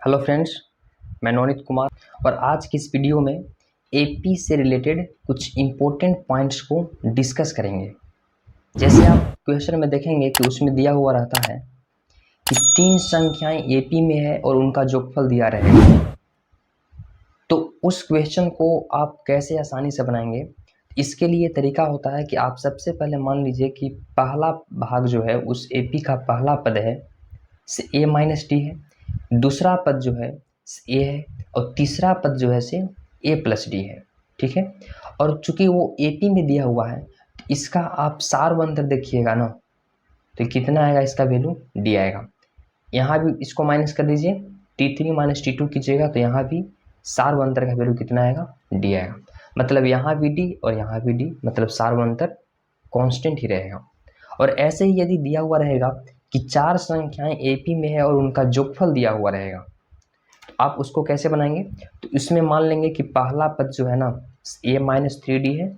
Hello friends, मैं नवनीत कुमार और आज की इस वीडियो में एपी से रिलेटेड कुछ इम्पोर्टेंट पॉइंट्स को डिस्कस करेंगे। जैसे आप क्वेश्चन में देखेंगे कि उसमें दिया हुआ रहता है कि 3 संख्याएं एपी में है और उनका जोगफल दिया रहेगा। तो उस क्वेश्चन को आप कैसे आसानी से बनाएंगे, इसके लिए तरीका होता है कि आप सबसे पहले मान लीजिए कि पहला भाग जो है उस एपी का पहला पद है से ए माइनस डी है, दूसरा पद जो है ए है और तीसरा पद जो है से ए प्लस डी है। ठीक है, और चूंकि वो एपी में दिया हुआ है तो इसका आप सारवंतर देखिएगा ना, तो कितना आएगा, इसका वैल्यू डी आएगा। यहाँ भी इसको माइनस कर दीजिए, T3 माइनस T2 कीजिएगा तो यहाँ भी सारवंतर का वैल्यू कितना आएगा, डी आएगा। मतलब यहाँ भी डी और यहाँ भी डी, मतलब सारवंतर कांस्टेंट ही रहेगा। और ऐसे ही यदि दिया हुआ रहेगा कि 4 संख्याएं एपी में है और उनका जोगफल दिया हुआ रहेगा, तो आप उसको कैसे बनाएंगे, तो इसमें मान लेंगे कि पहला पद जो है ना ए माइनस 3D है,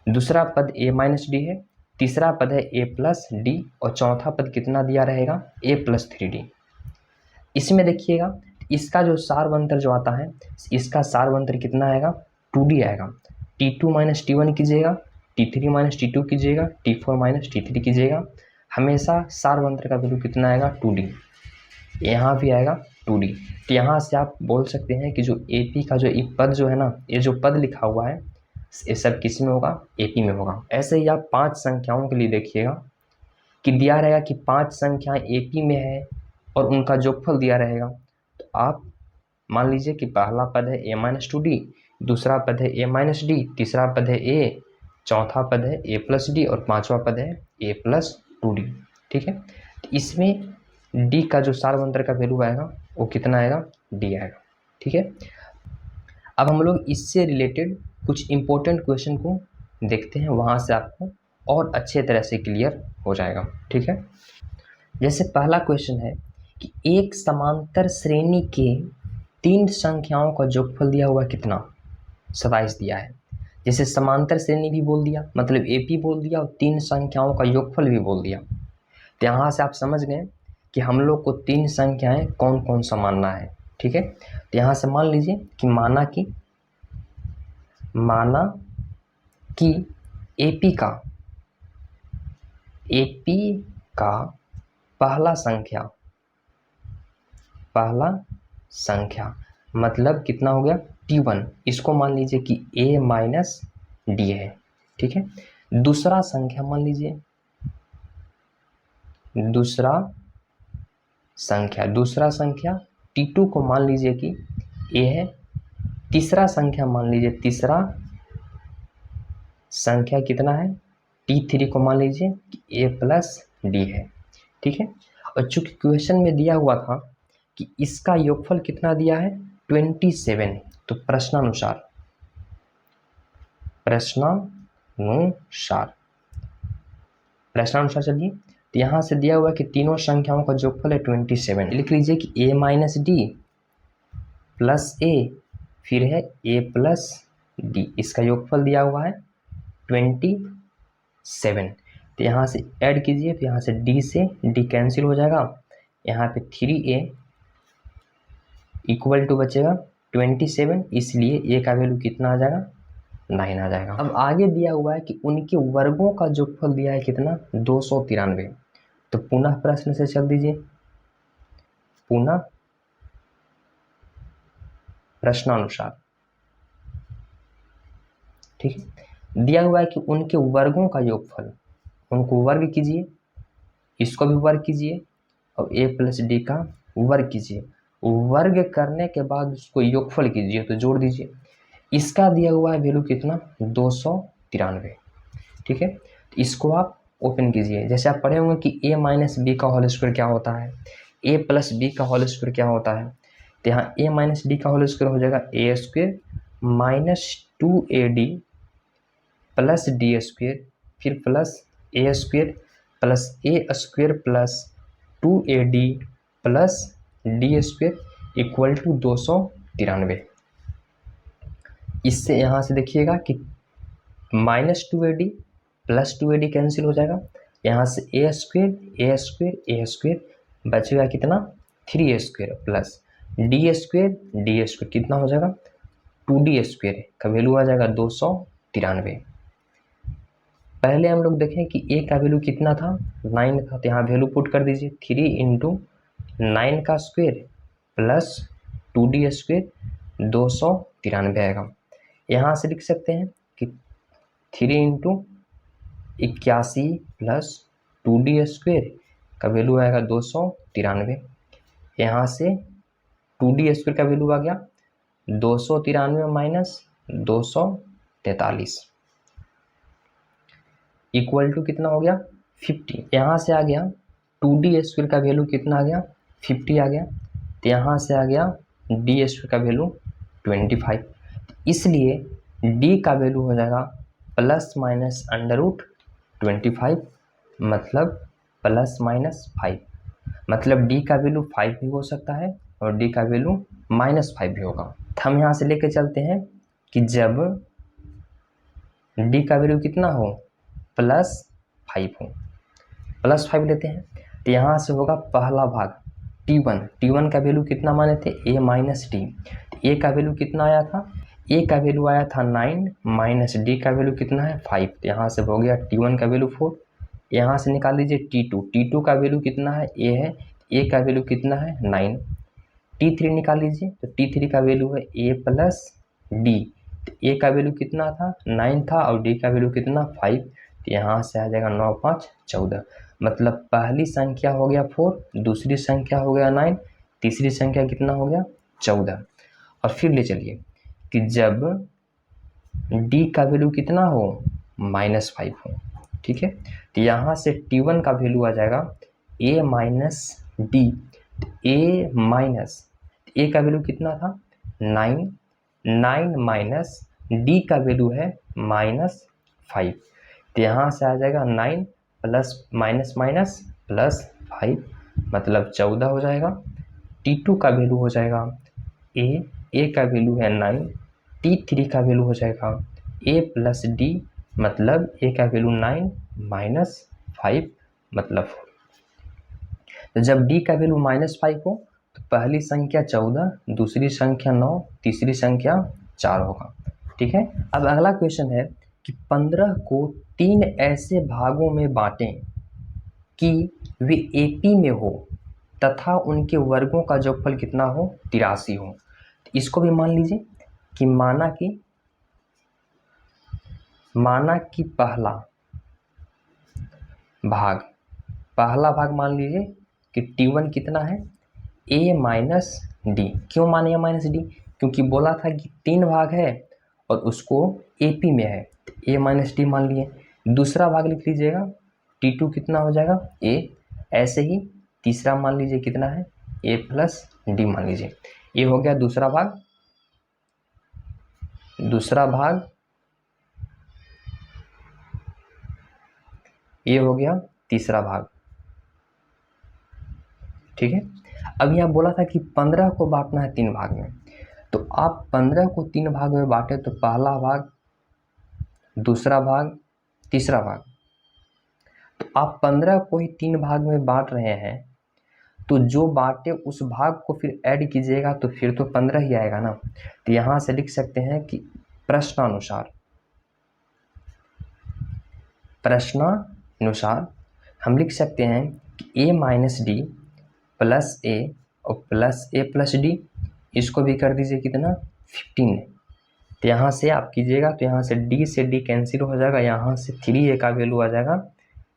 दूसरा पद ए माइनस डी है, तीसरा पद है ए प्लस डी और चौथा पद कितना दिया रहेगा, ए प्लस 3D। इसमें देखिएगा इसका जो सारवंतर जो आता है, इसका सारवंतर कितना आएगा, 2D आएगा। T2 माइनस T1 कीजिएगा, T3 माइनस T2 कीजिएगा, T4 माइनस T3 कीजिएगा, हमेशा सारवंतर का वैल्यू कितना आएगा, 2D। यहाँ भी आएगा 2D। तो यहाँ से आप बोल सकते हैं कि जो एपी का जो पद जो है ना, ये जो पद लिखा हुआ है ये सब किस में होगा, एपी में होगा। ऐसे ही आप 5 संख्याओं के लिए देखिएगा कि दिया रहेगा कि 5 संख्याएं एपी में है और उनका जोगफल दिया रहेगा। तो आप मान लीजिए कि पहला पद है ए माइनस 2D, दूसरा पद है ए माइनस डी, तीसरा पद है ए, चौथा पद है ए प्लस डी और पांचवा पद है ए प्लस 2D। ठीक है, तो इसमें डी का जो सारवंतर का वैल्यू आएगा वो कितना आएगा, डी आएगा। ठीक है, अब हम लोग इससे रिलेटेड कुछ इंपॉर्टेंट क्वेश्चन को देखते हैं, वहाँ से आपको और अच्छे तरह से क्लियर हो जाएगा। ठीक है, जैसे पहला क्वेश्चन है कि एक समांतर श्रेणी के 3 संख्याओं का जोगफल दिया हुआ कितना, 27 दिया है। जैसे समांतर श्रेणी भी बोल दिया, मतलब एपी बोल दिया और 3 संख्याओं का योगफल भी बोल दिया। तो यहाँ से आप समझ गए कि हम लोग को 3 संख्याएं कौन कौन सा मानना है। ठीक है, तो यहाँ से मान लीजिए कि माना कि एपी का पहला संख्या मतलब कितना हो गया, T1, इसको मान लीजिए कि A माइनस डी है। ठीक है, दूसरा संख्या मान लीजिए, दूसरा संख्या T2 को मान लीजिए कि A है, तीसरा संख्या मान लीजिए, तीसरा संख्या कितना है, T3 को मान लीजिए कि A प्लस डी है। ठीक है, और चूंकि क्वेश्चन में दिया हुआ था कि इसका योगफल कितना दिया है, 27, तो प्रश्नानुसार चलिए, तो यहाँ से दिया हुआ कि तीनों संख्याओं का जोगफल है 27। लिख लीजिए कि a माइनस डी प्लस ए, फिर है a प्लस डी, इसका योगफल दिया हुआ है 27। तो यहाँ से ऐड कीजिए, तो यहाँ से d से d कैंसिल हो जाएगा, यहाँ पे 3a इक्वल टू बचेगा 27, इसलिए a का वैल्यू कितना आ जाएगा, 9 आ जाएगा। अब आगे दिया हुआ है कि उनके वर्गों का जोगफल दिया है कितना, 293। तो पुनः प्रश्न से चल दीजिए, पुनः प्रश्नानुसार। ठीक है, दिया हुआ है कि उनके वर्गों का योगफल, उनको वर्ग कीजिए, इसको भी वर्ग कीजिए और a प्लस डी का वर्ग कीजिए, वर्ग करने के बाद उसको योगफल कीजिए तो जोड़ दीजिए। इसका दिया हुआ है वैल्यू कितना, 293। ठीक है, तो इसको आप ओपन कीजिए। जैसे आप पढ़े होंगे कि a माइनस बी का होल स्क्वायर क्या होता है, a प्लस बी का होल स्क्वायर क्या होता है, तो यहाँ a माइनस डी का होल स्क्वायर हो जाएगा a square minus 2ad plus D square, फिर plus a square plus a square plus 2ad plus D square equal to 293। इससे यहाँ से देखिएगा कि minus 2ad plus 2ad cancel हो जाएगा, यहाँ से a स्क्वायर बचेगा कितना, 3a square plus D square कितना हो जाएगा, 2d² का वैल्यू आ जाएगा 293। पहले हम लोग देखें कि a का वैल्यू कितना था, 9 था, तो यहाँ वैल्यू पुट कर दीजिए, 3 इंटू 9 का स्क्वेयर प्लस 2d² 293 आएगा। यहाँ से लिख सकते हैं कि 3 इंटू 81 प्लस 2d² का वैल्यू आएगा 293। यहाँ से 2d² का वैल्यू आ गया 293 माइनस 243 इक्वल टू कितना हो गया, 50। यहाँ से आ गया 2d² का वैल्यू कितना आ गया, 50 आ गया, तो यहाँ से आ गया d² का वैल्यू 25। इसलिए d का वैल्यू हो जाएगा प्लस माइनस √25, मतलब प्लस माइनस 5, मतलब d का वैल्यू 5 भी हो सकता है और d का वैल्यू -5 भी होगा। तो हम यहाँ से लेके चलते हैं कि जब d का वैल्यू कितना हो, +5 हो, +5 लेते हैं, तो यहाँ से होगा पहला भाग t1 का वैल्यू कितना माने थे, a माइनस डी। a का वैल्यू कितना आया था, a का वैल्यू आया था 9 माइनस d का वैल्यू कितना है 5, तो यहाँ से हो गया t1 का वैल्यू 4। यहाँ से निकाल लीजिए t2 का वैल्यू कितना है, a है, a का वैल्यू कितना है 9। t3 निकाल लीजिए, तो t3 का वैल्यू है a प्लस डी, तो a का वैल्यू कितना था 9 था और d का वैल्यू कितना 5, तो यहाँ से आ जाएगा 9 5 14, मतलब पहली संख्या हो गया 4, दूसरी संख्या हो गया 9, तीसरी संख्या कितना हो गया 14। और फिर ले चलिए कि जब d का वैल्यू कितना हो -5 हो, ठीक है, तो यहाँ से t1 का वैल्यू आ जाएगा a माइनस डी, a का वैल्यू कितना था 9 माइनस d का वैल्यू है -5, तो यहाँ से आ जाएगा 9 प्लस माइनस माइनस प्लस 5, मतलब 14 हो जाएगा। t2 का वैल्यू हो जाएगा a का वैल्यू है 9, t3 का वैल्यू हो जाएगा a प्लस डी, मतलब a का वैल्यू 9 माइनस 5 मतलब 4। तो जब d का वैल्यू -5 हो तो पहली संख्या 14, दूसरी संख्या 9, तीसरी संख्या 4 होगा, ठीक है। अब अगला क्वेश्चन है कि 15 को 3 ऐसे भागों में बांटें कि वे AP में हो तथा उनके वर्गों का जोगफल कितना हो, 83 हो। तो इसको भी मान लीजिए कि माना कि पहला भाग मान लीजिए कि t1 कितना है, a माइनस डी। क्यों माने a माइनस डी, क्योंकि बोला था कि 3 भाग है और उसको AP में है, तो a माइनस डी मान लिए। दूसरा भाग लिख लीजिएगा t2 कितना हो जाएगा a, ऐसे ही तीसरा मान लीजिए कितना है a प्लस डी मान लीजिए। ये हो गया दूसरा भाग, ये हो गया तीसरा भाग, ठीक है। अब यहाँ बोला था कि 15 को बांटना है 3 भाग में, तो आप 15 को 3 भाग में बांटे तो पहला भाग, दूसरा भाग, तीसरा भाग, तो आप 15 को ही 3 भाग में बांट रहे हैं, तो जो बांटे उस भाग को फिर ऐड कीजिएगा तो फिर तो 15 ही आएगा ना। तो यहाँ से लिख सकते हैं कि प्रश्नानुसार हम लिख सकते हैं कि a minus D plus a और प्लस a प्लस डी, इसको भी कर दीजिए कितना 15। तो यहाँ से आप कीजिएगा तो यहाँ से d से d कैंसिल हो जाएगा, यहाँ से 3a का वैल्यू आ जाएगा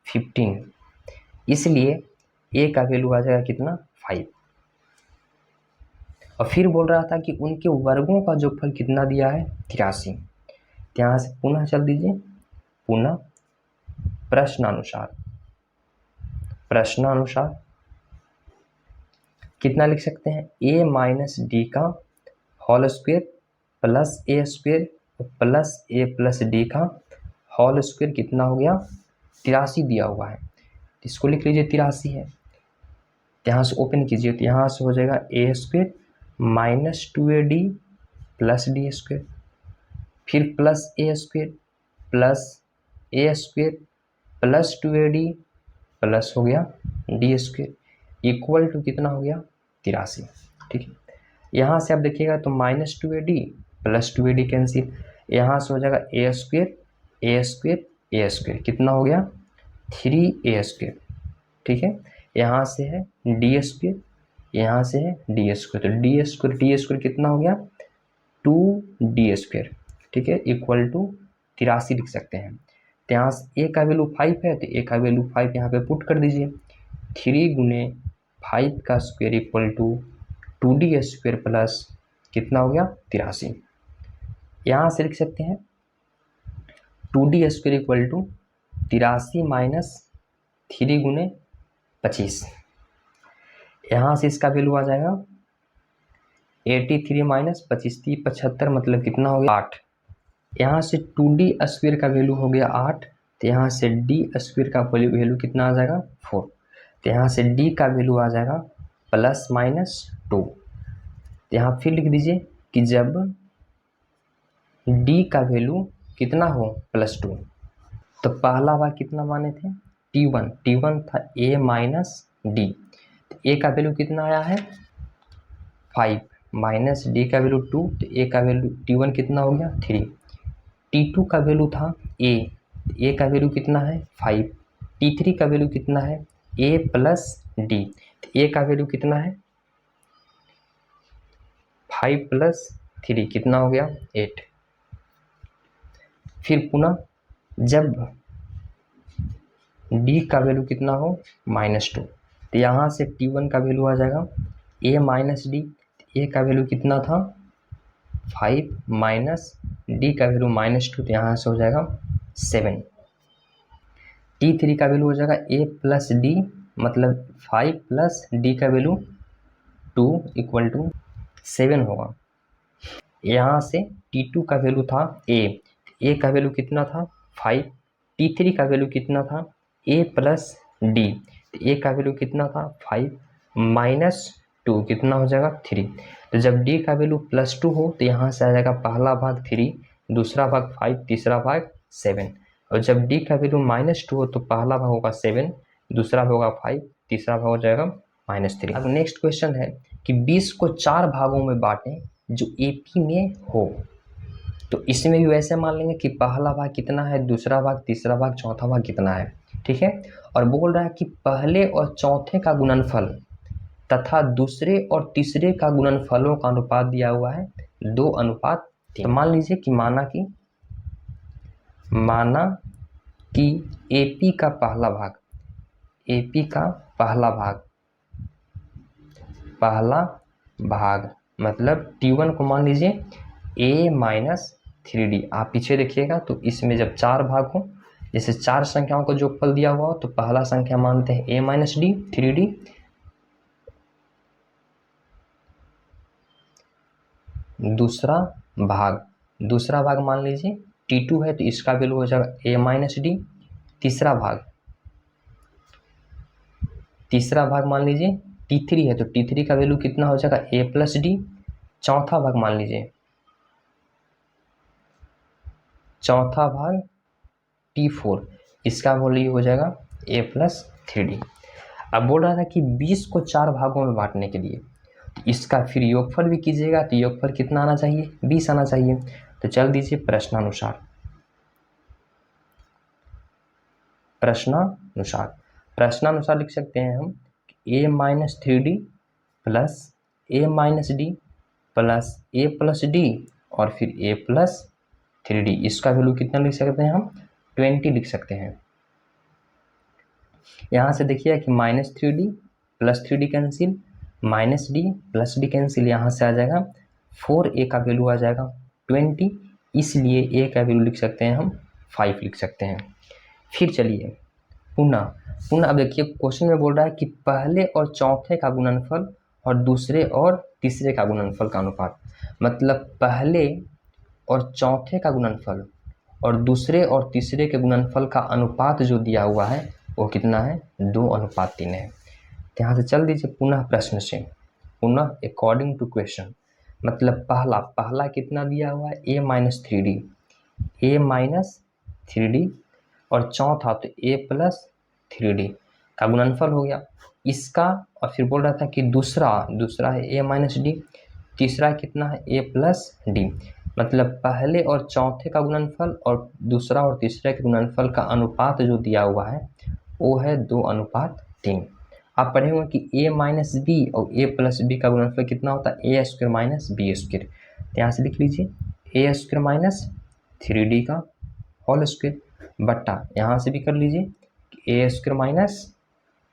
15, इसलिए a का वैल्यू आ जाएगा कितना 5। और फिर बोल रहा था कि उनके वर्गों का जोगफल कितना दिया है 83। तो यहाँ से पुनः चल दीजिए, पुनः प्रश्नानुसार कितना लिख सकते हैं, a माइनस डी का whole square plus a square plus a plus D का होल स्क्वायर कितना हो गया 83 दिया हुआ है, इसको लिख लीजिए 83 है। यहाँ से ओपन कीजिए तो यहाँ से हो जाएगा a square minus 2ad plus D square, फिर plus a square plus 2ad plus हो गया डी स्क्वायर इक्वल टू कितना हो गया 83, ठीक है। यहाँ से आप देखिएगा तो -2AD प्लस 2AD कैंसिल, यहाँ से हो जाएगा ए स्क्वेयर कितना हो गया 3A²। ठीक है, यहाँ से है D², यहाँ से है D², तो D² कितना हो गया 2D²। ठीक है, इक्वल टू 83 लिख सकते हैं। तो यहाँ से ए का वैल्यू 5 है, तो ए का वैल्यू 5 यहाँ पे पुट कर दीजिए। 3 गुने 5 का square equal to 2D² plus कितना हो गया 83। यहाँ से लिख सकते हैं 2D² इक्वल टू 83 माइनस 3 गुने 25। यहाँ से इसका वैल्यू आ जाएगा 83 माइनस 25 75, मतलब कितना हो गया 8। यहाँ से 2D² का वैल्यू हो गया 8, तो यहाँ से D² का वैल्यू कितना आ जाएगा 4। तो यहाँ से D का वैल्यू आ जाएगा ±2। यहाँ फिर लिख दीजिए कि जब D का वैल्यू कितना हो +2, तो पहला भाग कितना माने थे T1 था A माइनस D, तो A का वैल्यू कितना आया है 5 माइनस D का वैल्यू 2, तो A का वैल्यू T1 कितना हो गया 3। T2 का वैल्यू था A, तो A का वैल्यू कितना है 5। T3 का वैल्यू कितना है A प्लस D, तो A का वैल्यू कितना है 5 प्लस 3 कितना हो गया 8। फिर पुनः जब D का वैल्यू कितना हो -2, तो यहाँ से T1 का वैल्यू आ जाएगा A माइनस D, A का वैल्यू कितना था 5 माइनस D का वैल्यू -2, तो यहाँ से हो जाएगा 7। T3 का वैल्यू हो जाएगा A प्लस D, मतलब 5 प्लस D का वैल्यू 2 इक्वल टू 7 होगा। यहाँ से T2 का वैल्यू था A का वैल्यू कितना था 5, T3 का वैल्यू कितना था A प्लस D, तो A का वैल्यू कितना था 5 माइनस 2 कितना हो जाएगा 3। तो जब D का वैल्यू +2 हो तो यहाँ से आ जाएगा पहला भाग 3, दूसरा भाग 5, तीसरा भाग 7। और जब D का वैल्यू -2 हो तो पहला भाग होगा 7, दूसरा भाग होगा 5, तीसरा भाग हो जाएगा -3। अब नेक्स्ट क्वेश्चन है कि 20 को 4 भागों में बांटें जो AP में हो। तो इसमें भी वैसे मान लेंगे कि पहला भाग कितना है, दूसरा भाग, तीसरा भाग, चौथा भाग कितना है। ठीक है, और बोल रहा है कि पहले और चौथे का गुणनफल तथा दूसरे और तीसरे का गुणनफलों का अनुपात दिया हुआ है 2:3। तो मान लीजिए कि माना कि AP का पहला भाग मतलब T1 को मान लीजिए A माइनस 3D। आप पीछे देखिएगा तो इसमें जब 4 भाग हो, जैसे 4 संख्याओं का जोगफल दिया हुआ हो, तो पहला संख्या मानते हैं A माइनस D 3D, दूसरा भाग मान लीजिए T2 है, तो इसका वैल्यू हो जाएगा A माइनस D। तीसरा भाग मान लीजिए T3 है, तो T3 का वैल्यू कितना हो जाएगा A प्लस D। चौथा भाग T4, इसका वैल्यू हो जाएगा A प्लस 3D। अब बोल रहा था कि 20 को 4 भागों में बांटने के लिए इसका फिर योगफल भी कीजिएगा, तो योगफल कितना आना चाहिए 20 आना चाहिए। तो चल दीजिए प्रश्नानुसार लिख सकते हैं हम A minus 3D plus A minus D plus A plus D और फिर A प्लस 3D। इसका वैल्यू कितना लिख सकते हैं हम 20 लिख सकते हैं। यहाँ से देखिए कि -3D plus 3D cancel, -D plus D cancel, यहाँ से आ जाएगा 4A का वैल्यू आ जाएगा 20, इसलिए A का वैल्यू लिख सकते हैं हम 5 लिख सकते हैं। फिर चलिए पुनः अब देखिए क्वेश्चन में बोल रहा है कि पहले और चौथे का गुणनफल और दूसरे और तीसरे का गुणनफल का अनुपात, मतलब पहले और चौथे का गुणनफल और दूसरे और तीसरे के गुणनफल का अनुपात जो दिया हुआ है वो कितना है 2:3 है। तो यहाँ से चल दीजिए पुनः अकॉर्डिंग टू क्वेश्चन, मतलब पहला कितना दिया हुआ है A माइनस 3D और चौथा तो A प्लस 3D का गुणनफल हो गया इसका। और फिर बोल रहा था कि दूसरा है A माइनस D, तीसरा कितना है a प्लस डी, मतलब पहले और चौथे का गुणनफल और दूसरा और तीसरे के गुणनफल का अनुपात जो दिया हुआ है वो है 2:3। आप पढ़े होंगे कि a माइनस बी और a प्लस बी का गुणनफल कितना होता है, a square minus B square. तो यहाँ से लिख लीजिए a स्क्वायर माइनस 3d का होल स्क्वायर बट्टा यहाँ से भी कर लीजिए a square minus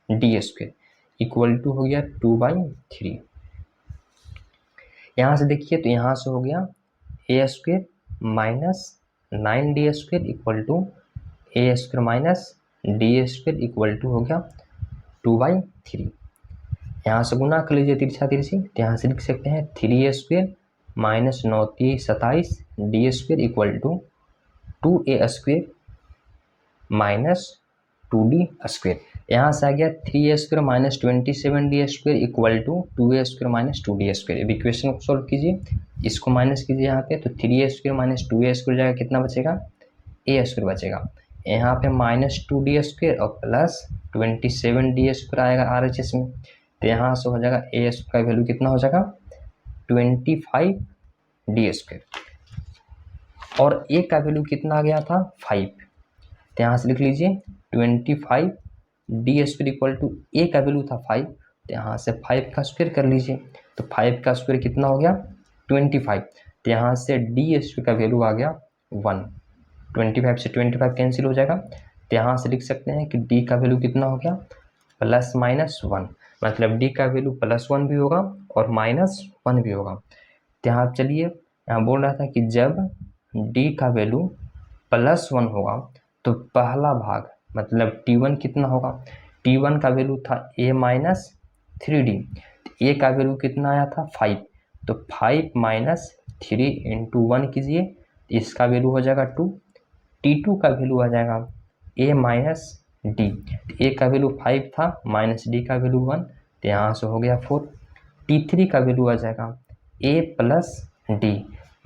D square equal to हो गया 2/3। यहाँ से देखिए तो यहाँ से हो गया a square minus 9d square equal to a square minus D square equal to हो गया 2/3। यहाँ से गुना कर लीजिए तिरछा तिरछी, तो यहाँ से लिख सकते हैं 3a square minus 9 27 D square equal to 2a square minus 2d square. यहाँ से आ गया 3a square minus 27d square equal to 2a square minus 2d square. अब इक्वेशन को सॉल्व कीजिए, इसको माइनस कीजिए यहाँ पे, तो 3a square minus 2a square जाएगा, कितना बचेगा a स्क्वायर बचेगा। यहाँ पे माइनस 2d स्क्वायर और प्लस 27d स्क्वायर आएगा RHS में, तो यहाँ से हो जाएगा a स्क्वायर का वैल्यू कितना हो जाएगा 25d स्क्वायर और a का वैल्यू कितना आ गया था 5। तो यहाँ से लिख लीजिए 25d square equal to a का वैल्यू था 5, तो यहाँ से 5 का स्क्वायर कर लीजिए, तो 5 का स्क्वायर कितना हो गया 25। तो यहाँ से d स्क्वायर का वैल्यू आ गया 1, 25 से 25 कैंसिल हो जाएगा, तो यहाँ से लिख सकते हैं कि d का वैल्यू कितना हो गया प्लस माइनस 1, मतलब d का वैल्यू +1 भी होगा और -1 भी होगा। तो यहाँ चलिए, यहाँ बोल रहा था कि जब d का वैल्यू +1 होगा तो पहला भाग मतलब t1 कितना होगा, t1 का वैल्यू था a माइनस 3d, a का वैल्यू कितना आया था 5, तो 5 माइनस 3 इंटू 1 कीजिए, इसका वैल्यू हो जाएगा 2। t2 का वैल्यू आ जाएगा a माइनस डी, a का वैल्यू 5 था माइनस d का वैल्यू 1, तो यहाँ से हो गया 4। t3 का वैल्यू आ जाएगा a प्लस डी,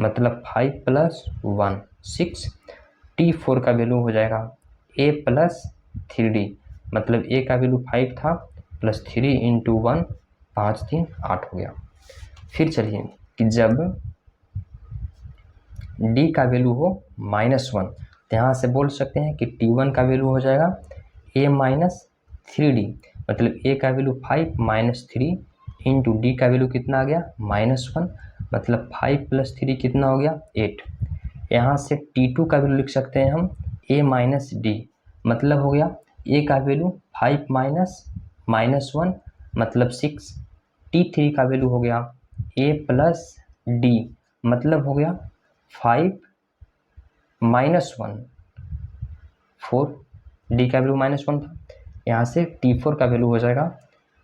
मतलब 5 प्लस 1 6। t4 का वैल्यू हो जाएगा a प्लस 3d, मतलब a का वैल्यू 5 था प्लस 3 इंटू 1 5 3 8 हो गया। फिर चलिए कि जब d का वैल्यू हो -1, तो यहाँ से बोल सकते हैं कि t1 का वैल्यू हो जाएगा a माइनस 3d, मतलब a का वैल्यू 5 माइनस 3 इंटू डी का वैल्यू कितना आ गया -1, मतलब 5 प्लस 3 कितना हो गया 8। यहाँ से t2 का वैल्यू लिख सकते हैं हम a माइनस डी, मतलब हो गया a का वैल्यू 5 माइनस 1 मतलब 6। t3 का वैल्यू हो गया a प्लस डी, मतलब हो गया 5 माइनस 1 4, डी का वैल्यू -1 था। यहाँ से t4 का वैल्यू हो जाएगा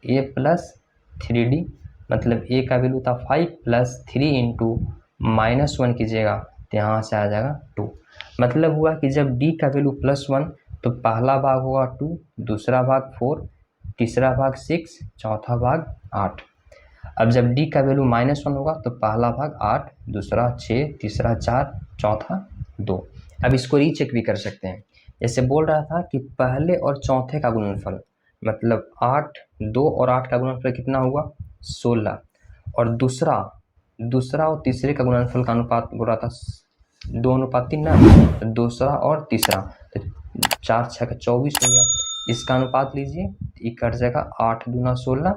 a प्लस 3d, मतलब a का वैल्यू था 5 प्लस 3 इंटू -1 कीजिएगा, तो यहाँ से आ जाएगा 2। मतलब हुआ कि जब d का वैल्यू +1 तो पहला भाग होगा 2, दूसरा भाग 4, तीसरा भाग 6, चौथा भाग 8। अब जब d का वैल्यू -1 होगा तो पहला भाग 8, दूसरा 6, तीसरा 4, चौथा 2। अब इसको रीचेक भी कर सकते हैं, जैसे बोल रहा था कि पहले और चौथे का गुणनफल मतलब 8, 2 और 8 का गुणनफल कितना हुआ 16, और दूसरा और तीसरे का गुणनफल का अनुपात बोल रहा था 2:3 ना, तो दूसरा और तीसरा तो 4 6 का 24 हो गया। इसका अनुपात लीजिए, ये कट जाएगा 8 दूना 16,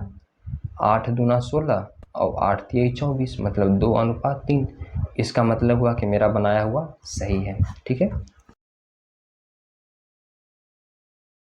8 दूना 16 और 8 3 24, मतलब 2:3। इसका मतलब हुआ कि मेरा बनाया हुआ सही है। ठीक है।